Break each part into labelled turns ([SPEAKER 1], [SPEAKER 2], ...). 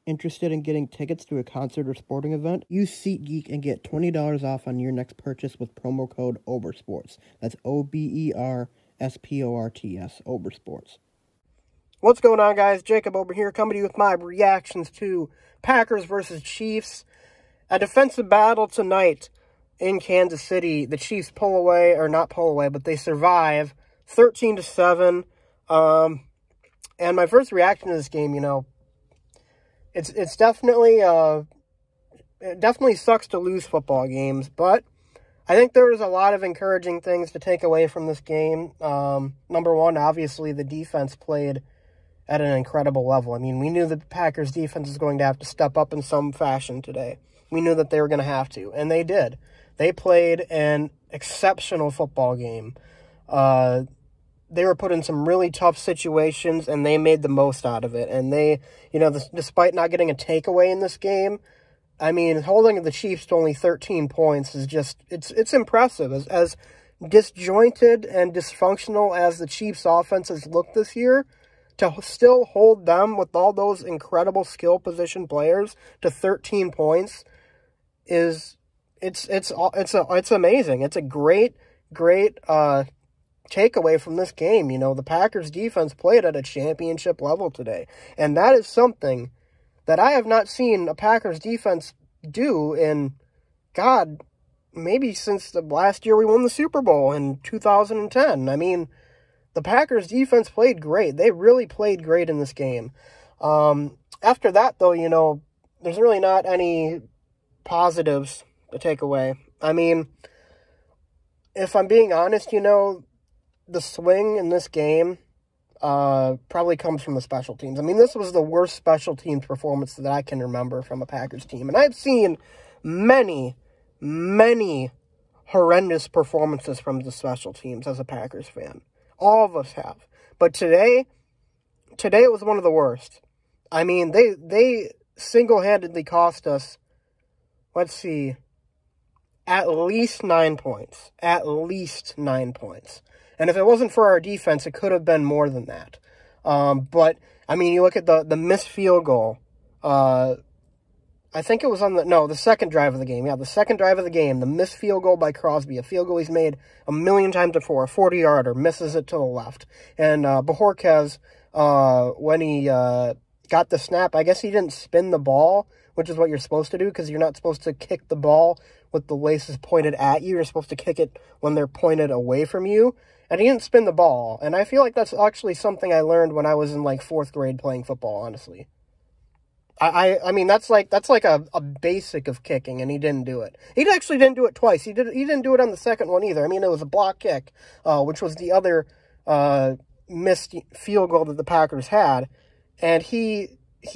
[SPEAKER 1] Interested in getting tickets to a concert or sporting event? Use SeatGeek and get $20 off on your next purchase with promo code OBERSPORTS. That's OBERSPORTS, OBERSPORTS. What's going on, guys? Jacob over here, coming to you with my reactions to Packers versus Chiefs. A defensive battle tonight in Kansas City. The Chiefs pull away, or not pull away, but they survive 13-7. And my first reaction to this game, you know, it's definitely it definitely sucks to lose football games, but I think there was a lot of encouraging things to take away from this game. Number one, obviously the defense played at an incredible level. I mean, we knew the Packers defense was going to have to step up in some fashion today. We knew that they were going to have to, and they did. They played an exceptional football game. They were put in some really tough situations, and they made the most out of it. And they, you know, despite not getting a takeaway in this game, I mean, holding the Chiefs to only 13 points is just, it's impressive. As disjointed and dysfunctional as the Chiefs' offenses look this year, to still hold them with all those incredible skill position players to 13 points is, it's amazing. It's a great takeaway from this game. You know, the Packers defense played at a championship level today, and that is something that I have not seen a Packers defense do in, God, maybe since the last year we won the Super Bowl in 2010. I mean, the Packers defense played great. They really played great in this game. After that, though, you know, there's really not any positives to take away. I mean, if I'm being honest, you know, the swing in this game probably comes from the special teams. I mean, this was the worst special teams performance that I can remember from a Packers team. And I've seen many horrendous performances from the special teams as a Packers fan. All of us have. But today it was one of the worst. I mean, they single-handedly cost us, let's see, at least 9 points. At least 9 points. And if it wasn't for our defense, it could have been more than that. But, I mean, you look at the missed field goal. I think it was on the second drive of the game. Yeah, the second drive of the game, the missed field goal by Crosby. A field goal he's made a million times before. A 40-yarder, misses it to the left. And Bajorquez, when he got the snap, I guess he didn't spin the ball, which is what you're supposed to do, because you're not supposed to kick the ball with the laces pointed at you. You're supposed to kick it when they're pointed away from you. And he didn't spin the ball. And I feel like that's actually something I learned when I was in, like, 4th grade playing football, honestly. I mean, that's like a basic of kicking, and he didn't do it. He actually didn't do it twice. He didn't do it on the second one either. I mean, it was a block kick, which was the other missed field goal that the Packers had. And he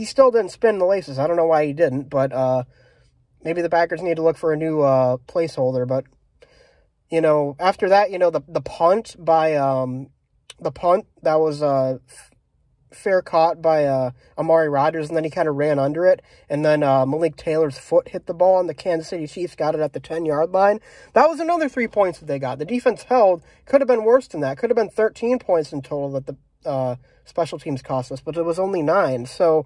[SPEAKER 1] still didn't spin the laces. I don't know why he didn't, but maybe the Packers need to look for a new placeholder. But, you know, after that, you know, the punt by that was fair caught by Amari Rodgers, and then he kind of ran under it, and then Malik Taylor's foot hit the ball, and the Kansas City Chiefs got it at the 10-yard line. That was another 3 points that they got. The defense held. Could have been worse than that. Could have been 13 points in total that the special teams cost us, but it was only 9. So,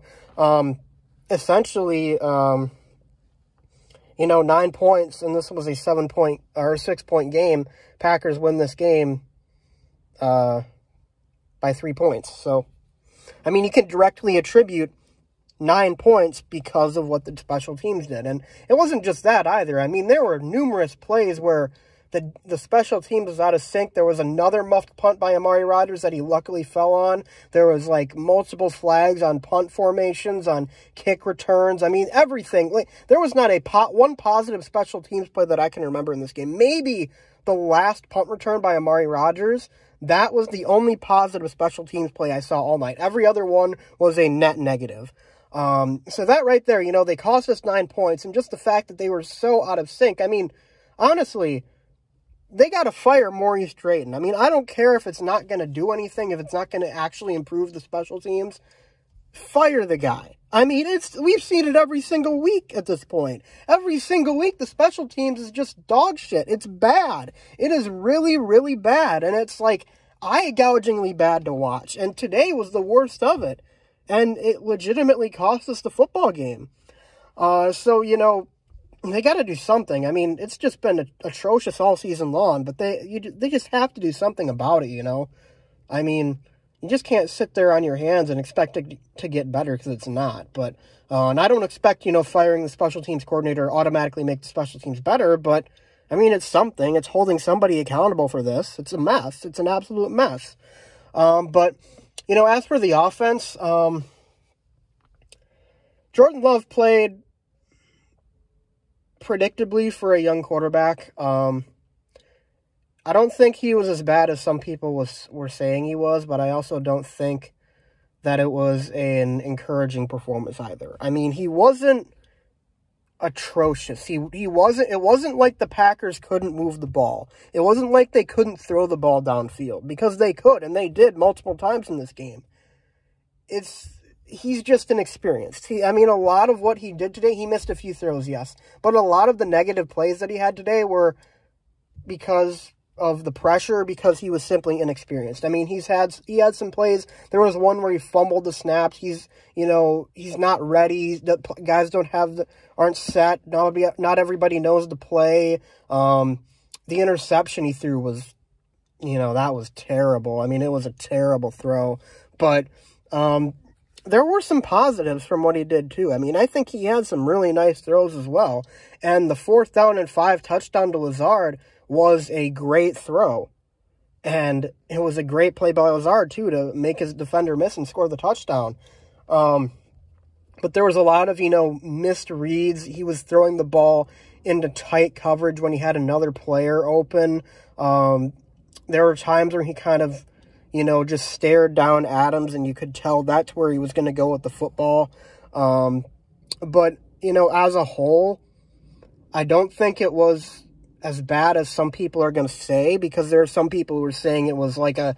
[SPEAKER 1] essentially, you know, 9 points, and this was a 7-point or 6-point game. Packers win this game by 3 points. So, I mean, you can directly attribute 9 points because of what the special teams did. And it wasn't just that either. I mean, there were numerous plays where the special teams was out of sync. There was another muffed punt by Amari Rodgers that he luckily fell on. There was, like, multiple flags on punt formations, on kick returns. I mean, everything. Like, there was not one positive special teams play that I can remember in this game. Maybe the last punt return by Amari Rodgers. That was the only positive special teams play I saw all night. Every other one was a net negative. So that right there, you know, they cost us 9 points. And just the fact that they were so out of sync. I mean, honestly, they got to fire Maurice Drayton. I mean, I don't care if it's not going to do anything, if it's not going to actually improve the special teams. Fire the guy. I mean, we've seen it every single week at this point. Every single week, the special teams is just dog shit. It's bad. It is really, really bad. And it's like eye-gougingly bad to watch. And today was the worst of it. and it legitimately cost us the football game. So, you know, they got to do something. I mean, it's just been atrocious all season long, but they just have to do something about it, you know. I mean, you just can't sit there on your hands and expect it to get better, because it's not. But and I don't expect, you know, firing the special teams coordinator automatically make the special teams better, but I mean, it's something. It's holding somebody accountable for this. It's a mess. It's an absolute mess. But, you know, as for the offense, Jordan Love played predictably for a young quarterback. I don't think he was as bad as some people were saying he was, but I also don't think that it was an encouraging performance either. I mean, he wasn't atrocious. He wasn't. It wasn't like the Packers couldn't move the ball. It wasn't like they couldn't throw the ball downfield, because they could, and they did multiple times in this game. He's just inexperienced. I mean, a lot of what he did today, he missed a few throws, yes, but a lot of the negative plays that he had today were because of the pressure, because he was simply inexperienced. I mean, he had some plays. There was one where he fumbled the snaps. He's not ready. The guys aren't set. Not everybody knows the play. The interception he threw was, you know, that was terrible. I mean, it was a terrible throw, but there were some positives from what he did too. I mean, I think he had some really nice throws as well. And the 4th down and 5 touchdown to Lazard was a great throw. And it was a great play by Lazard too, to make his defender miss and score the touchdown. But there was a lot of, you know, missed reads. He was throwing the ball into tight coverage when he had another player open. There were times where he kind of, you know, just stared down Adams, and you could tell that's where he was going to go with the football. But, you know, as a whole, I don't think it was as bad as some people are going to say, because there are some people who are saying it was like a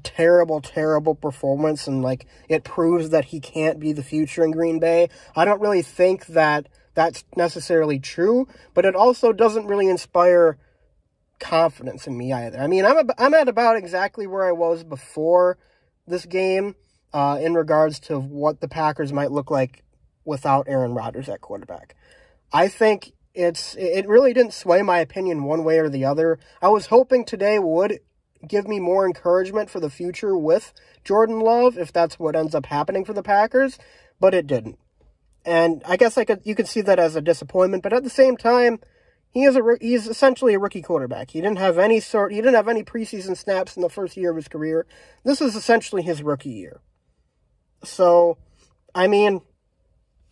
[SPEAKER 1] terrible, terrible performance, and like it proves that he can't be the future in Green Bay. I don't really think that that's necessarily true, but it also doesn't really inspire confidence in me either. I mean, I'm at about exactly where I was before this game in regards to what the Packers might look like without Aaron Rodgers at quarterback. I think it really didn't sway my opinion one way or the other. I was hoping today would give me more encouragement for the future with Jordan Love, if that's what ends up happening for the Packers, but it didn't. And I guess you could see that as a disappointment, but at the same time, he's essentially a rookie quarterback. He didn't have any preseason snaps in the first year of his career. This is essentially his rookie year. So, I mean,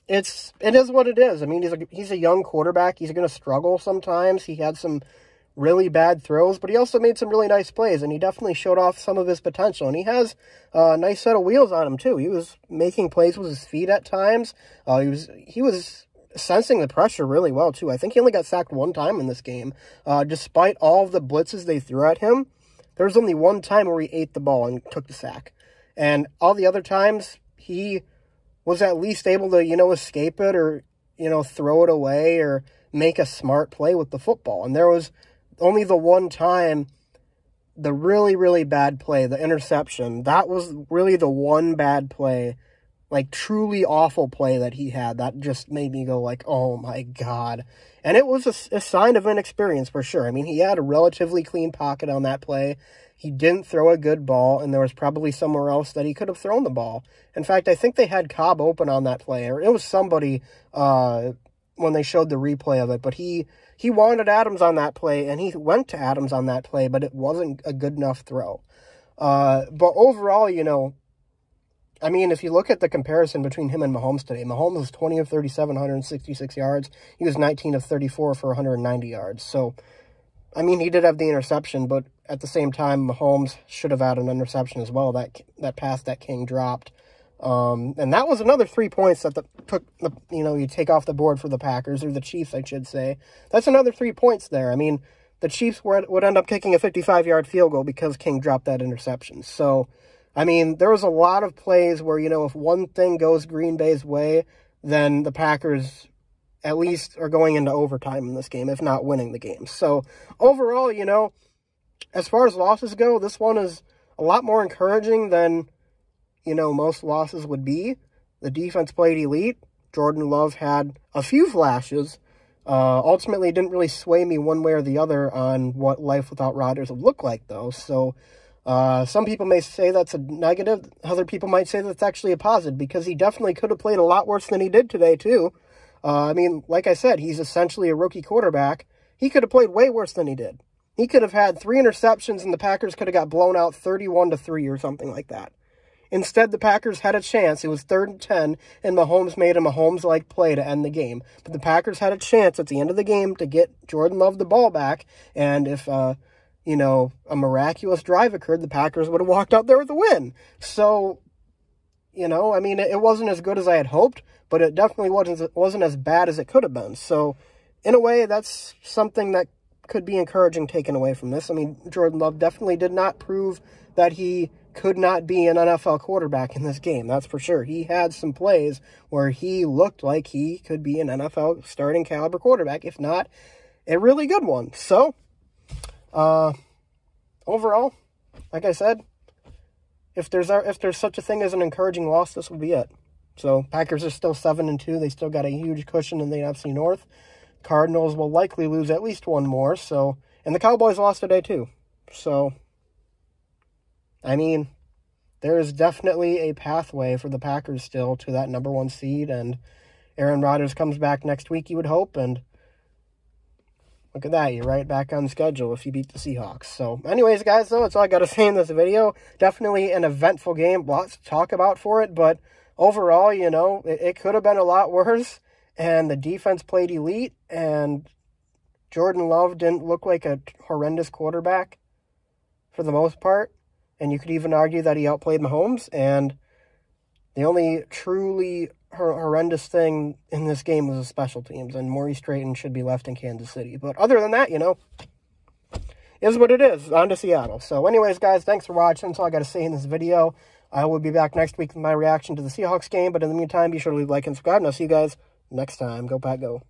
[SPEAKER 1] it is what it is. I mean, he's a young quarterback. He's going to struggle sometimes. He had some really bad throws, but he also made some really nice plays, and he definitely showed off some of his potential. And he has a nice set of wheels on him too. He was making plays with his feet at times. He was sensing the pressure really well too. I think he only got sacked one time in this game. Despite all of the blitzes they threw at him, there was only one time where he ate the ball and took the sack. And all the other times, he was at least able to, you know, escape it, or, you know, throw it away, or make a smart play with the football. And there was only the one time, the really, really bad play, the interception, that was really the one bad play, like truly awful play that he had, that just made me go like, oh my God. And it was a sign of inexperience for sure. I mean, he had a relatively clean pocket on that play. He didn't throw a good ball, and there was probably somewhere else that he could have thrown the ball. In fact, I think they had Cobb open on that play, or it was somebody when they showed the replay of it, but he wanted Adams on that play, and he went to Adams on that play, but it wasn't a good enough throw. But overall, you know, I mean, if you look at the comparison between him and Mahomes today, Mahomes was 20 of 37, 166 yards. He was 19 of 34 for 190 yards. So, I mean, he did have the interception, but at the same time, Mahomes should have had an interception as well, that pass that King dropped. And that was another 3 points that you take off the board for the Packers, or the Chiefs, I should say. That's another 3 points there. I mean, the Chiefs would end up kicking a 55-yard field goal because King dropped that interception. So, I mean, there was a lot of plays where, you know, if one thing goes Green Bay's way, then the Packers at least are going into overtime in this game, if not winning the game. So, overall, you know, as far as losses go, this one is a lot more encouraging than most losses would be. The defense played elite. Jordan Love had a few flashes. Ultimately, it didn't really sway me one way or the other on what life without Rodgers would look like, though. So, some people may say that's a negative. Other people might say that's actually a positive, because he definitely could have played a lot worse than he did today, too. Like I said, he's essentially a rookie quarterback. He could have played way worse than he did. He could have had 3 interceptions, and the Packers could have got blown out 31-3 or something like that. Instead, the Packers had a chance. It was 3rd and 10, and Mahomes made a Mahomes-like play to end the game. But the Packers had a chance at the end of the game to get Jordan Love the ball back, and if, a miraculous drive occurred, the Packers would have walked out there with a win. So, it wasn't as good as I had hoped, but it definitely wasn't as bad as it could have been. So, in a way, that's something that could be encouraging taken away from this. Jordan Love definitely did not prove that he could not be an NFL quarterback in this game, that's for sure. He had some plays where he looked like he could be an NFL starting caliber quarterback, if not a really good one. So, overall, like I said, if there's such a thing as an encouraging loss, this would be it. So, Packers are still 7-2. They still got a huge cushion in the NFC North. Cardinals will likely lose at least one more. So, and the Cowboys lost today too. So, there is definitely a pathway for the Packers still to that number 1 seed, and Aaron Rodgers comes back next week, you would hope, and look at that, you're right back on schedule if you beat the Seahawks. So, anyways, guys, though, that's all I got to say in this video. Definitely an eventful game, lots to talk about for it, but overall, it could have been a lot worse, and the defense played elite, and Jordan Love didn't look like a horrendous quarterback for the most part. And you could even argue that he outplayed Mahomes. And the only truly horrendous thing in this game was the special teams. And Maurice Drayton should be left in Kansas City. But other than that, is what it is. On to Seattle. So anyways, guys, thanks for watching. That's all I got to say in this video. I will be back next week with my reaction to the Seahawks game. But in the meantime, be sure to leave a like and subscribe. And I'll see you guys next time. Go Pack, go.